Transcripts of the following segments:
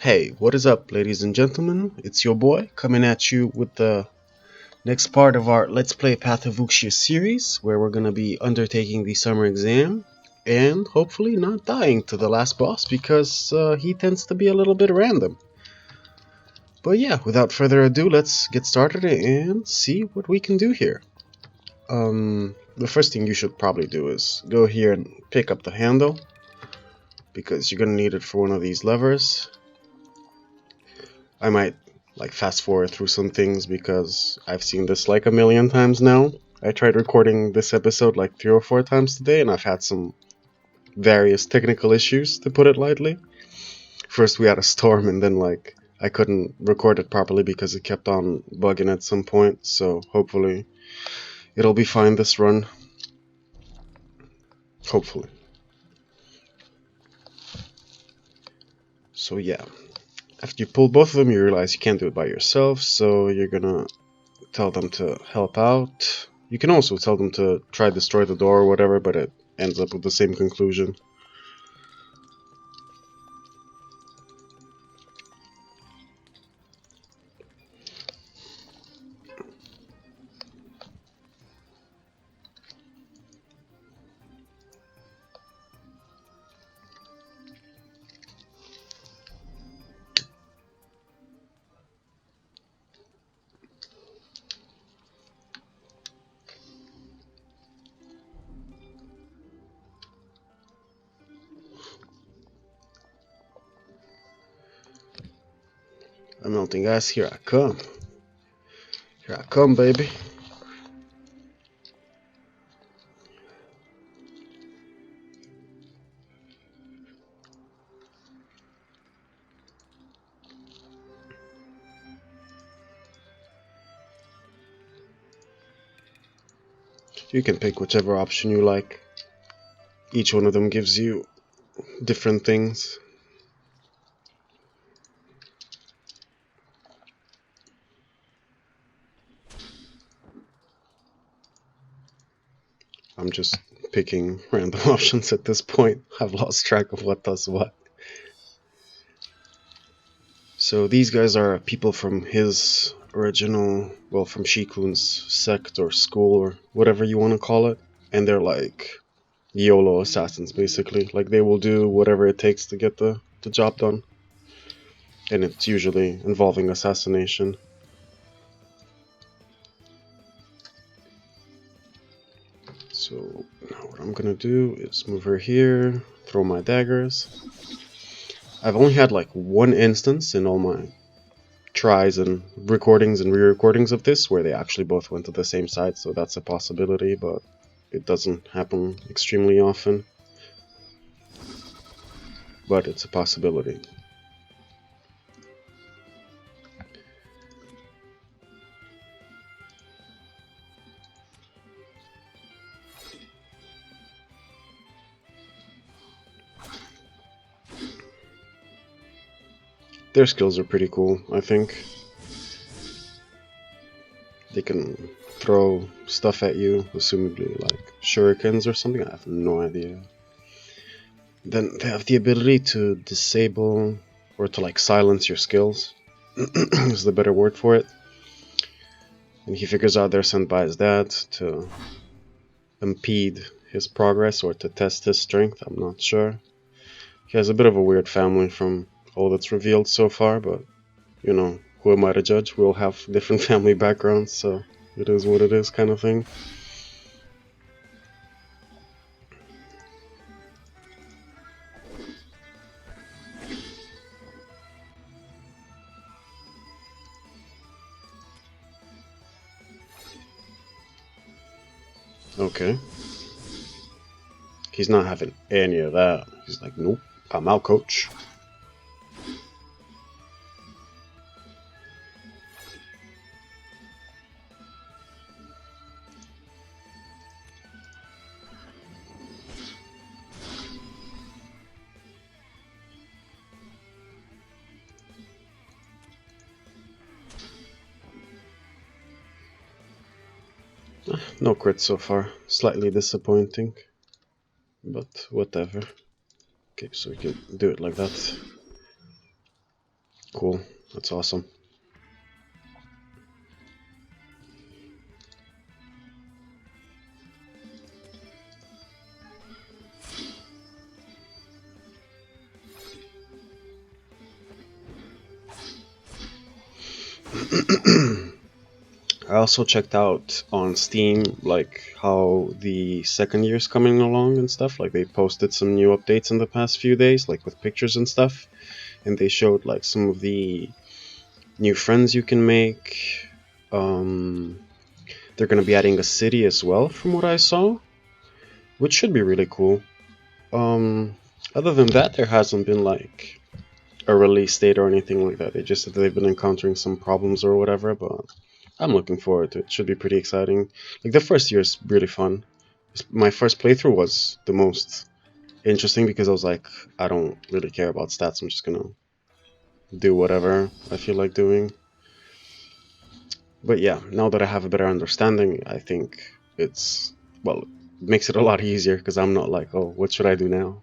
Hey, what is up, ladies and gentlemen? It's your boy coming at you with the next part of our Let's Play Path of Wuxia series, where we're going to be undertaking the summer exam and hopefully not dying to the last boss because he tends to be a little bit random. But yeah, without further ado, let's get started and see what we can do here. The first thing you should probably do is go here and pick up the handle because you're going to need it for one of these levers. I might fast forward through some things because I've seen this like a million times now. I tried recording this episode like 3 or 4 times today and I've had some various technical issues, to put it lightly. First we had a storm and then I couldn't record it properly because it kept on bugging at some point, so hopefully it'll be fine this run. Hopefully. So yeah. After you pull both of them, you realize you can't do it by yourself, so you're gonna tell them to help out. You can also tell them to try destroy the door or whatever, but it ends up with the same conclusion. I'm melting ice, here I come. Here I come, baby. You can pick whichever option you like. Each one of them gives you different things. I'm just picking random options at this point. I've lost track of what does what. So these guys are people from his original, well, from Shikun's sect or school or whatever you want to call it. And they're like YOLO assassins, basically. Like, they will do whatever it takes to get the job done. And it's usually involving assassination. So now what I'm gonna do is move her here, throw my daggers. I've only had like one instance in all my tries and recordings and re-recordings of this where they actually both went to the same side, so that's a possibility, but it doesn't happen extremely often. But it's a possibility. Their skills are pretty cool, I think. They can throw stuff at you, assumably like shurikens or something, I have no idea. Then they have the ability to disable or to like silence your skills, is the better word for it. And he figures out they're sent by his dad to impede his progress or to test his strength, I'm not sure. He has a bit of a weird family from all that's revealed so far, but you know, who am I to judge? We all have different family backgrounds, so it is what it is, kind of thing. Okay. He's not having any of that. He's like, nope, I'm out, coach. No crit so far. Slightly disappointing. But whatever. Okay, so we can do it like that. Cool. That's awesome. I also checked out on Steam like how the second year's coming along and stuff. Like they posted some new updates in the past few days, like with pictures and stuff. And they showed like some of the new friends you can make. They're gonna be adding a city as well, from what I saw, which should be really cool. Um, Other than that, there hasn't been like a release date or anything like that. They just said they've been encountering some problems or whatever, but I'm looking forward to it. Should be pretty exciting. Like the first year is really fun. My first playthrough was the most interesting because I was like, I don't really care about stats. I'm just gonna do whatever I feel like doing. But yeah, now that I have a better understanding, I think it's, well, it makes it a lot easier because I'm not like, oh, what should I do now?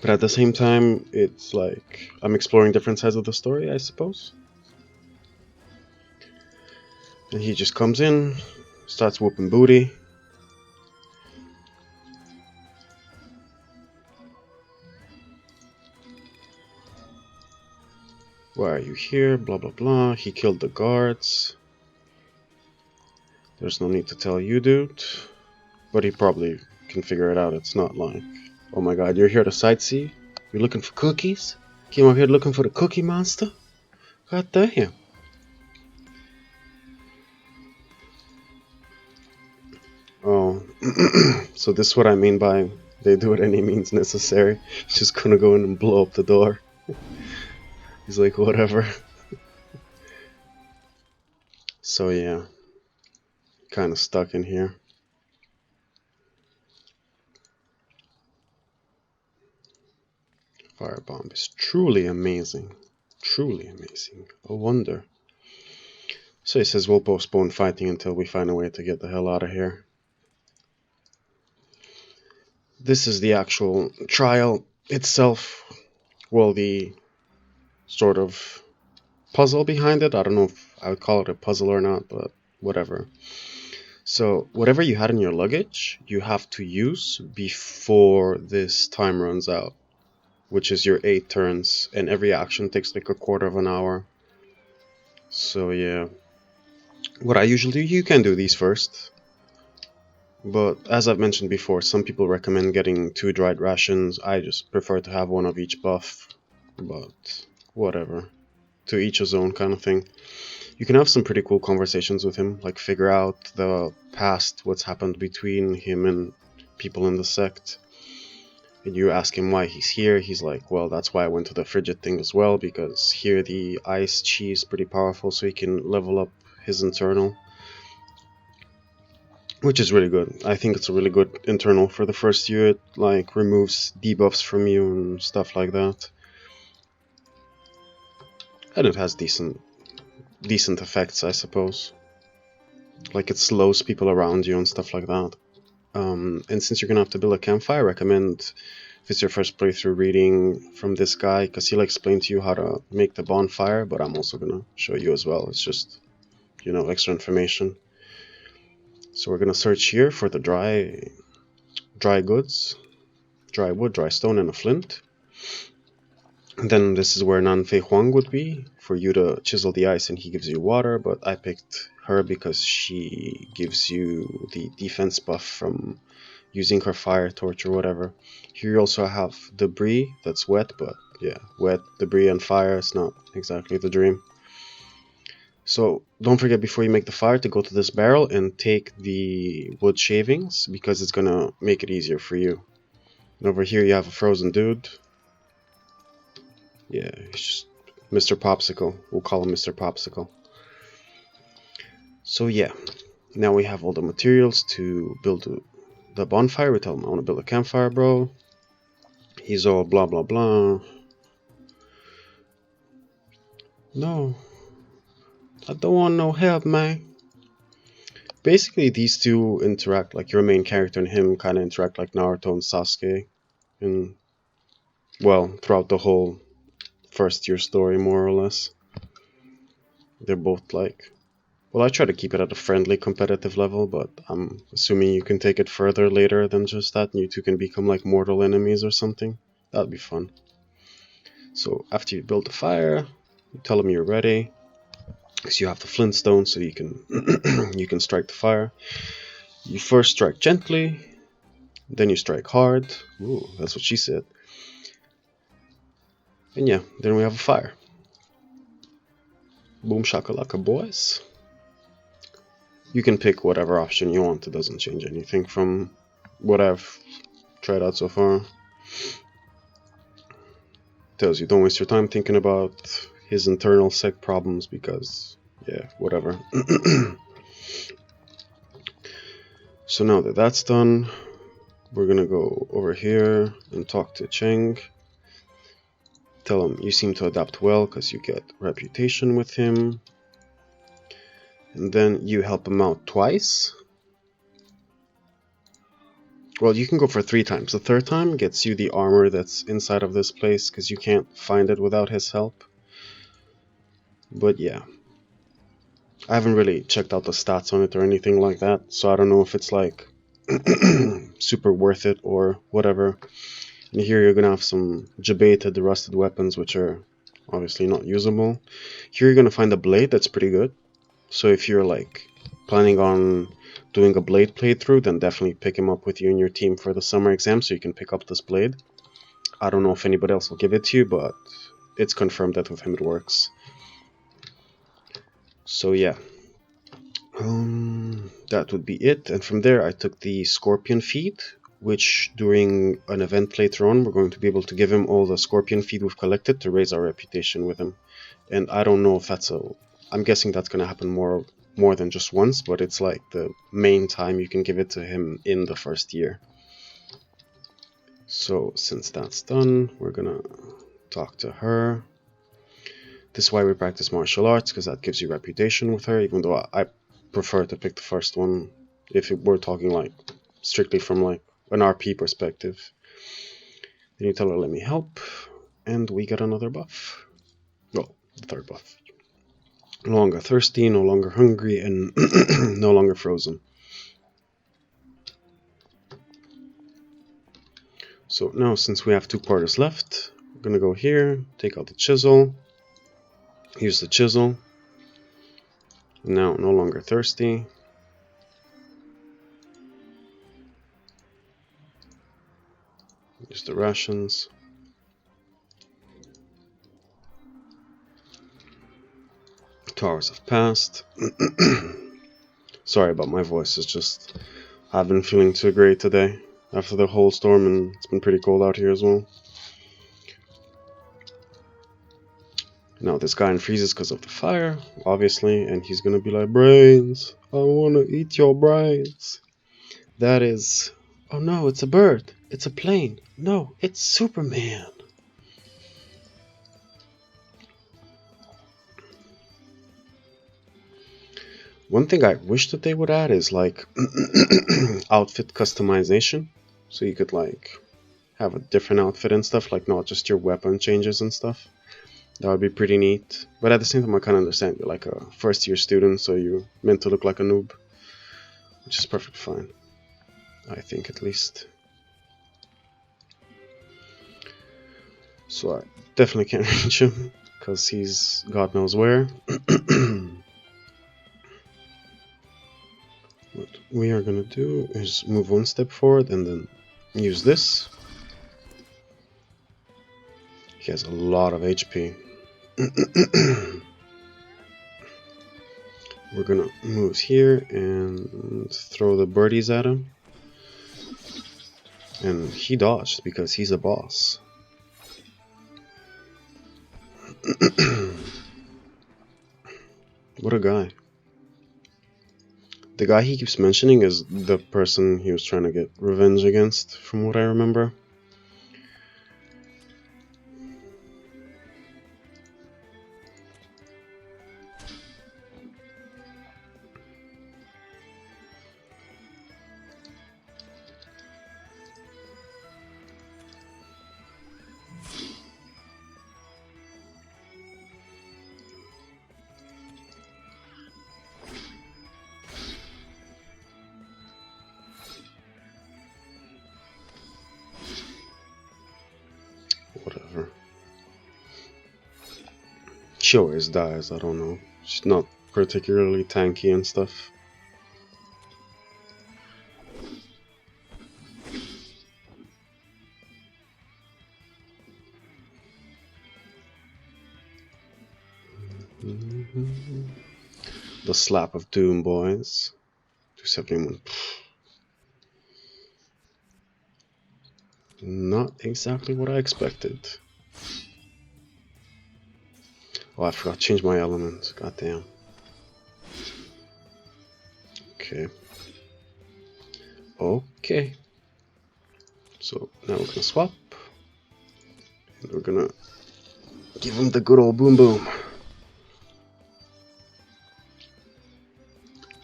But at the same time, it's like I'm exploring different sides of the story, I suppose. And he just comes in, starts whooping booty. Why are you here? Blah blah blah. He killed the guards. There's no need to tell you, dude. But he probably can figure it out. It's not like, oh my god, you're here to sightsee? You're looking for cookies? Came up here looking for the Cookie Monster? God damn. Oh, so this is what I mean by they do it any means necessary. He's just gonna go in and blow up the door. He's like, whatever. So yeah, kind of stuck in here. Firebomb is truly amazing. Truly amazing. A wonder. So he says we'll postpone fighting until we find a way to get the hell out of here. This is the actual trial itself. Well, the sort of puzzle behind it. I don't know if I would call it a puzzle or not, but whatever. So, whatever you had in your luggage, you have to use before this time runs out, which is your 8 turns, and every action takes like a quarter of an hour. So, yeah. What I usually do, you can do these first. But as I've mentioned before, some people recommend getting 2 dried rations. I just prefer to have one of each buff. But whatever. To each his own kind of thing. You can have some pretty cool conversations with him, like figure out the past, what's happened between him and people in the sect. And you ask him why he's here, he's like, well, that's why I went to the frigid thing as well, because here the ice chi is pretty powerful, so he can level up his internal. Which is really good. I think it's a really good internal for the first year. It like removes debuffs from you and stuff like that. And it has decent effects, I suppose. Like it slows people around you and stuff like that. And since you're gonna have to build a campfire, I recommend if it's your first playthrough reading from this guy, because he'll explain to you how to make the bonfire, but I'm also gonna show you as well. It's just, you know, extra information. So we're gonna search here for the dry goods, dry wood, dry stone, and a flint. And then this is where Nan Fei Huang would be, for you to chisel the ice and he gives you water, but I picked her because she gives you the defense buff from using her fire torch or whatever. Here you also have debris that's wet, but yeah, wet, debris, and fire is not exactly the dream. So don't forget before you make the fire to go to this barrel and take the wood shavings, because it's gonna make it easier for you. And over here you have a frozen dude. Yeah, he's just Mr. Popsicle. We'll call him Mr. Popsicle. So yeah, now we have all the materials to build the bonfire. We tell him, I want to build a campfire, bro. He's all blah blah blah. No, I don't want no help, man. Basically, these two interact, like your main character and him kind of interact like Naruto and Sasuke. And, well, throughout the whole first year story, more or less. They're both like, well, I try to keep it at a friendly competitive level, but I'm assuming you can take it further later than just that, and you two can become like mortal enemies or something. That'd be fun. So after you build the fire, you tell them you're ready, because you have the flintstone, so you can you can strike the fire. You first strike gently, then you strike hard. Ooh, that's what she said. And yeah, then we have a fire. Boom shakalaka, boys. You can pick whatever option you want. It doesn't change anything from what I've tried out so far. Tells you don't waste your time thinking about his internal sec problems because, yeah, whatever. So now that that's done, we're gonna go over here and talk to Cheng. Tell him you seem to adapt well because you get reputation with him. And then you help him out twice. Well, you can go for 3 times. The third time gets you the armor that's inside of this place because you can't find it without his help. But yeah. I haven't really checked out the stats on it or anything like that, so I don't know if it's like super worth it or whatever. And here you're gonna have some jebaited rusted weapons which are obviously not usable. Here you're gonna find a blade that's pretty good. So if you're like planning on doing a blade playthrough, then definitely pick him up with you and your team for the summer exam so you can pick up this blade. I don't know if anybody else will give it to you, but it's confirmed that with him it works. So yeah. That would be it, and from there I took the scorpion feed, which during an event later on we're going to be able to give him all the scorpion feed we've collected to raise our reputation with him. And I don't know if that's I'm guessing that's going to happen more than just once, but it's like the main time you can give it to him in the first year. So since that's done, we're gonna talk to her. This is why we practice martial arts, because that gives you reputation with her, even though I prefer to pick the first one if we're talking like strictly from like an RP perspective. Then you tell her, let me help, and we get another buff. Well, the third buff. No longer thirsty, no longer hungry, and no longer frozen. So now, since we have 2 quarters left, we're gonna go here, take out the chisel, use the chisel. Now, no longer thirsty. Use the rations. Hours have passed. Sorry about my voice, it's just I've been feeling too great today after the whole storm, and it's been pretty cold out here as well. Now this guy unfreezes because of the fire, obviously, and he's gonna be like, brains, I wanna eat your brains. That is, oh no, it's a bird, it's a plane, no, it's Superman. One thing I wish that they would add is like outfit customization, so you could like have a different outfit and stuff, like not just your weapon changes and stuff. That would be pretty neat. But at the same time, I kind of understand you're like a first year student, so you're meant to look like a noob, which is perfectly fine, I think, at least. So I definitely can't reach him because he's God knows where. What we are gonna do is move 1 step forward and then use this. He has a lot of HP. We're gonna move here and throw the birdies at him. And he dodged because he's a boss. What a guy. The guy he keeps mentioning is the person he was trying to get revenge against, from what I remember. whatever. She always dies, I don't know. She's not particularly tanky and stuff. The slap of doom, boys. 271. Not exactly what I expected. Oh, I forgot to change my element. Goddamn. Okay. Okay. So now we're gonna swap. And we're gonna give him the good old boom boom.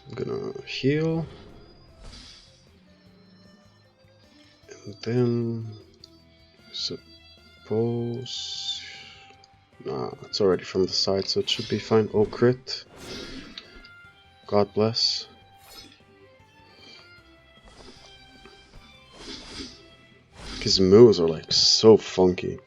I'm gonna heal. And then suppose. Nah, it's already from the side, so it should be fine. Oh, crit. God bless. His moves are like so funky.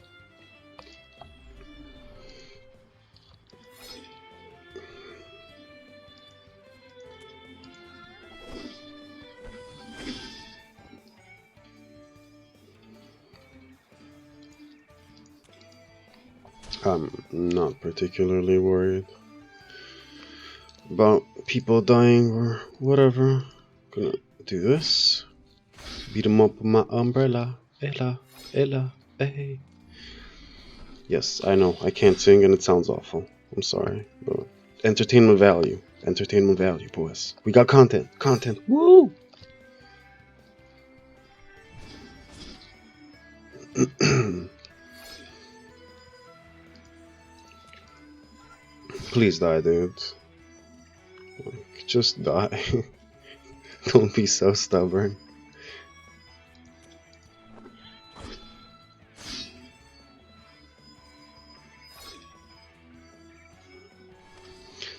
I'm not particularly worried about people dying or whatever. Gonna do this. Beat him up with my umbrella. Ella, Ella, hey. Yes, I know, I can't sing and it sounds awful. I'm sorry. But entertainment value. Entertainment value, boys. We got content. Content. Woo! Please die, dude. Like, just die. Don't be so stubborn.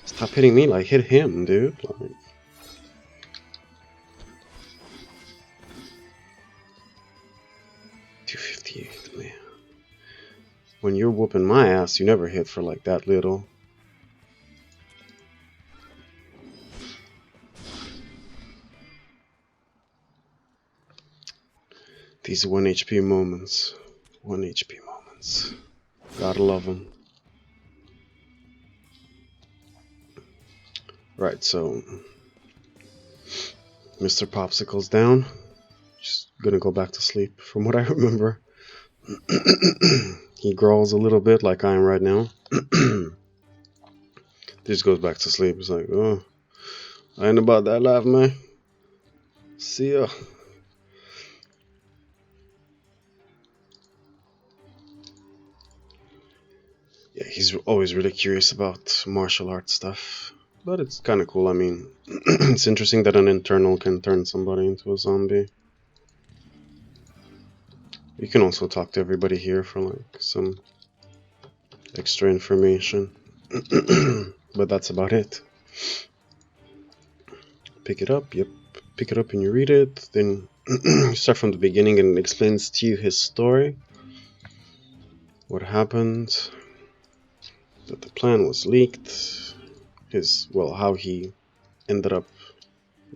Stop hitting me, like, hit him, dude. Like, 258, man. When you're whooping my ass, you never hit for like that little. These 1 HP moments. 1 HP moments. Gotta love them. Right, so Mr. Popsicle's down. Just gonna go back to sleep, from what I remember. He growls a little bit, like I am right now. Just goes back to sleep. It's like, oh, I ain't about that life, man. See ya. Yeah, he's always really curious about martial arts stuff. But it's kind of cool. I mean, it's interesting that an internal can turn somebody into a zombie. You can also talk to everybody here for like some extra information. But that's about it. Pick it up, yep. Pick it up and you read it. Then you start from the beginning and it explains to you his story. What happened. That the plan was leaked. Well, how he ended up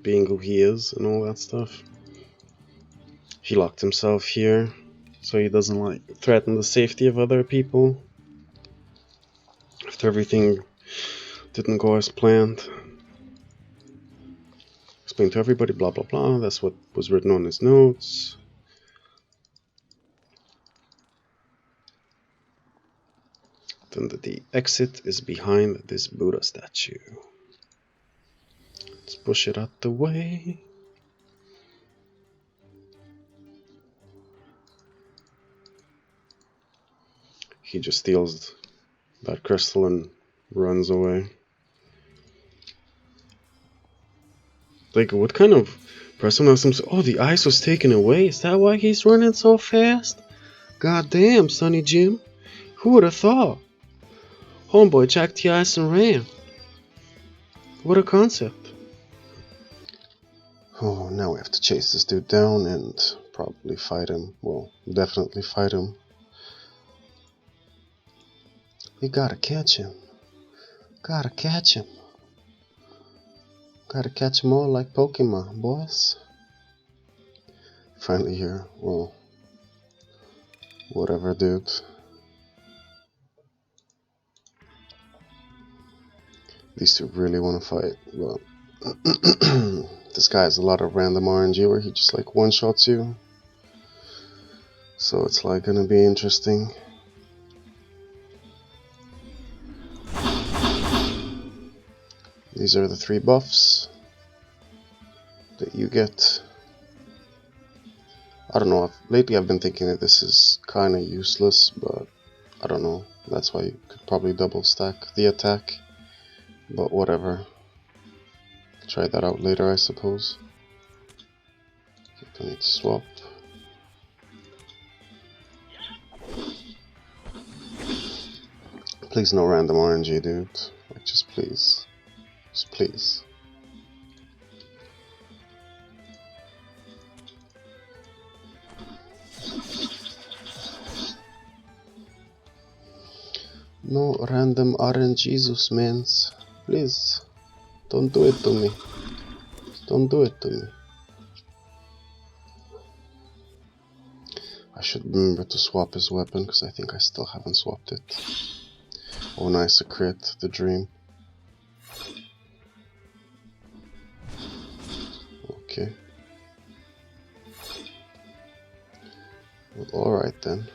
being who he is and all that stuff. He locked himself here so he doesn't like threaten the safety of other people after everything didn't go as planned. Explain to everybody, blah blah blah. That's what was written on his notes. Then the exit is behind this Buddha statue. Let's push it out the way. He just steals that crystal and runs away. Like, what kind of person has some... Oh, the ice was taken away? Is that why he's running so fast? God damn, Sonny Jim. Who would have thought? Homeboy jacked the ice and ran. What a concept. Oh, now we have to chase this dude down and probably fight him. Well, definitely fight him. You gotta catch him. Gotta catch him. Gotta catch them all like Pokemon, boys. Finally here. Well, whatever, dude. These two really want to fight, but this guy has a lot of random RNG where he just like one-shots you. So it's like gonna be interesting. These are the 3 buffs that you get. I don't know, lately I've been thinking that this is kinda useless, but I don't know. That's why you could probably double stack the attack. But whatever. Try that out later, I suppose. Okay, I need to swap. Please no random RNG, dude. Like, just please. Just please. No random RNGesus, mans. Please. Don't do it to me. Don't do it to me. I should remember to swap his weapon, because I think I still haven't swapped it. Oh nice, a crit, the dream. Okay. Well, alright then.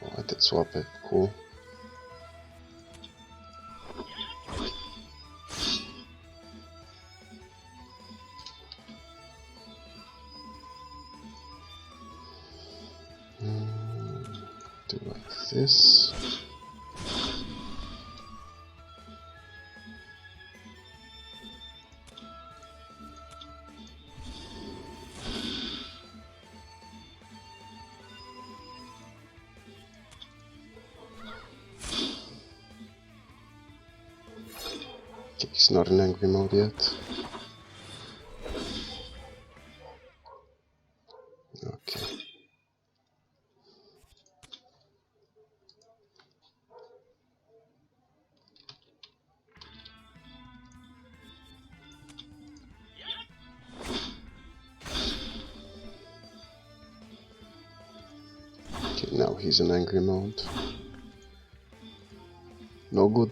Oh, I did swap it, cool. Do like this. Okay, he's not in angry mode yet. Okay. Okay, now he's in angry mode. No good,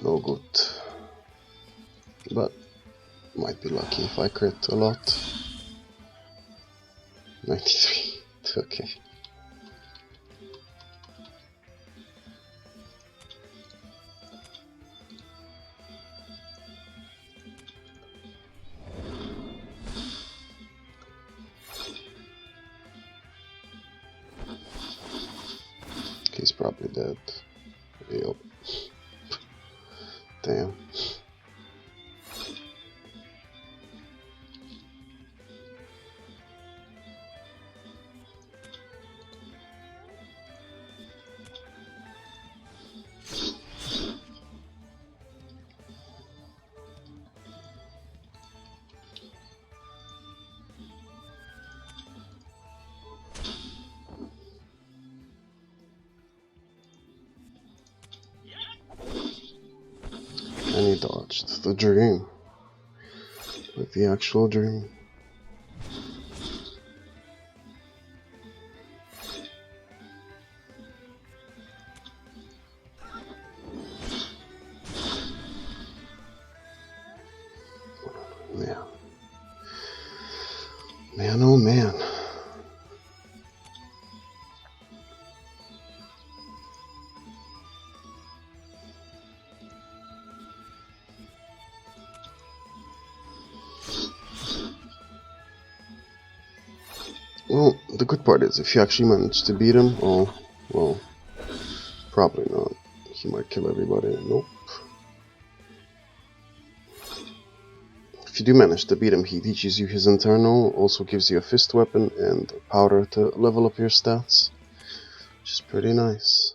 no good. But might be lucky if I crit a lot. 93. Okay. He's probably dead. Yup. Damn. And he dodged the dream. Like the actual dream. Man. Man, oh man. Well, the good part is if you actually manage to beat him, oh, well, probably not. He might kill everybody. Nope. If you do manage to beat him, he teaches you his internal, also gives you a fist weapon and powder to level up your stats, which is pretty nice.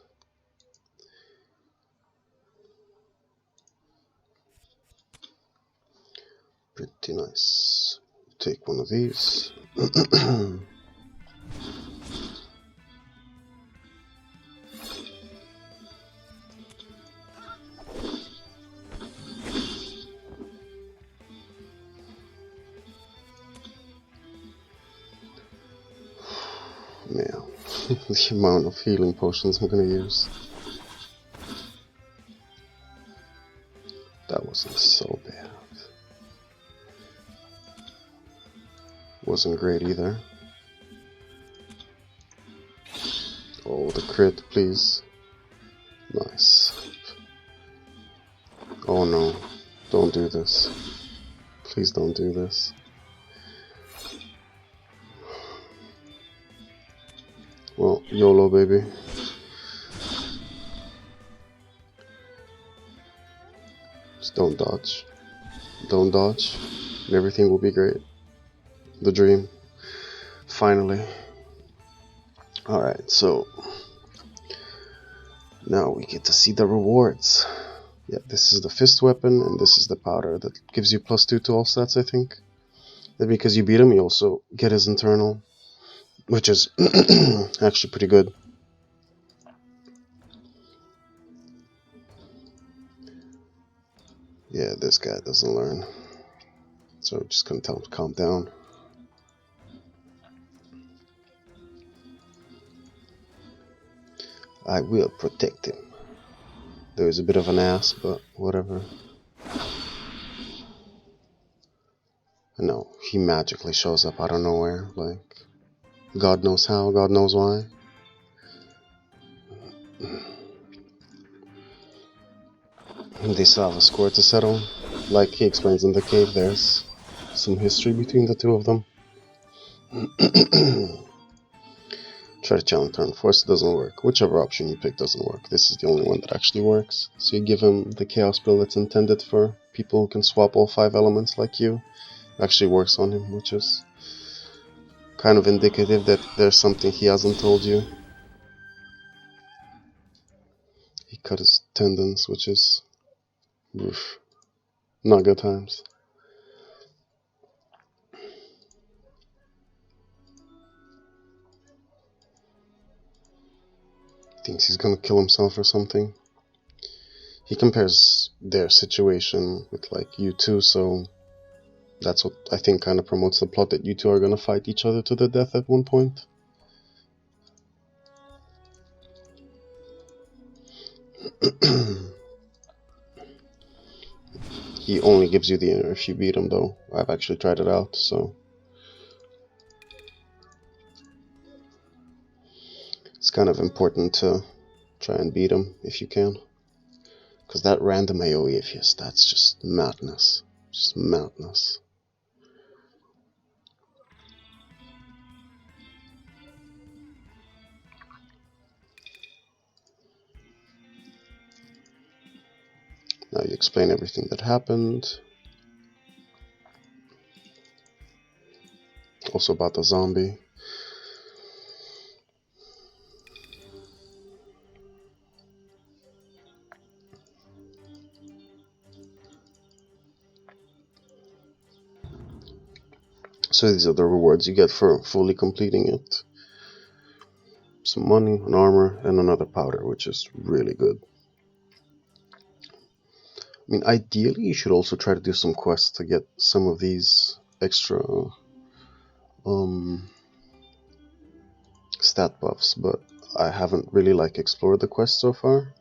Pretty nice. Take one of these. Man, the amount of healing potions I'm gonna use. That wasn't so bad. Wasn't great either. Oh, the crit, please. Nice. Oh no, don't do this. Please don't do this. Well, YOLO, baby. Just don't dodge. Don't dodge. And everything will be great. The dream. Finally. Alright, so now we get to see the rewards. Yeah, this is the fist weapon, and this is the powder that gives you +2 to all stats, I think. And because you beat him, you also get his internal, which is actually pretty good. Yeah, this guy doesn't learn. So I'm just gonna tell him to calm down. I will protect him. Though he's a bit of an ass, but whatever. No, he magically shows up out of nowhere, like, God knows how, God knows why. They still have a score to settle. Like he explains in the cave, there's some history between the two of them. Try to challenge turn force, doesn't work. Whichever option you pick doesn't work. This is the only one that actually works. So you give him the chaos spell that's intended for people who can swap all 5 elements like you. It actually works on him, which is kind of indicative that there's something he hasn't told you. He cut his tendons, which is oof, not good times. Thinks he's gonna kill himself or something. He compares their situation with like you two, so that's what I think kind of promotes the plot that you two are gonna fight each other to the death at one point. He only gives you the inner if you beat him, though. I've actually tried it out, so it's kind of important to try and beat him if you can. Because that random AoE of his, that's just madness. Just madness. Now you explain everything that happened. Also about the zombie. So these are the rewards you get for fully completing it. Some money, an armor, and another powder, which is really good. I mean, ideally, you should also try to do some quests to get some of these extra stat buffs, but I haven't really explored the quest so far.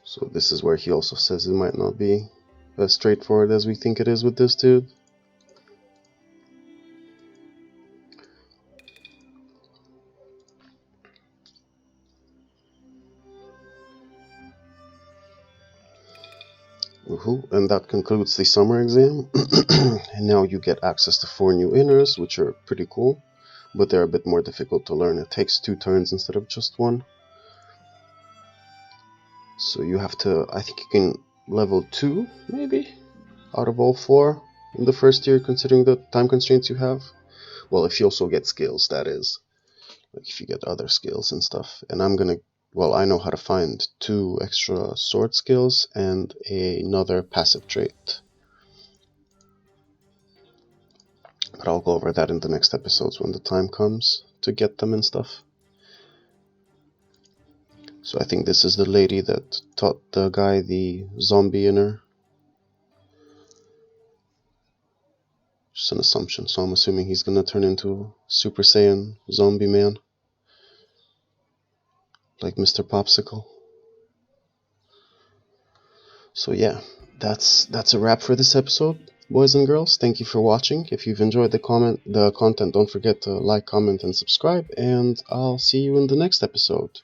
So this is where he also says it might not be as straightforward as we think it is with this dude. And that concludes the summer exam. And now you get access to 4 new inners, which are pretty cool, but they're a bit more difficult to learn. It takes 2 turns instead of just 1. So you have to, I think you can level 2, maybe, out of all 4 in the first year, considering the time constraints you have. Well, if you also get skills, that is. Like if you get other skills and stuff. And I'm gonna, well, I know how to find 2 extra sword skills and another passive trait. But I'll go over that in the next episodes when the time comes to get them and stuff. So I think this is the lady that taught the guy, the zombie inner. Just an assumption, so I'm assuming he's gonna turn into Super Saiyan zombie man, like Mr. Popsicle. So yeah, that's a wrap for this episode, boys and girls. Thank you for watching. If you've enjoyed the content, don't forget to like, comment, and subscribe, and I'll see you in the next episode.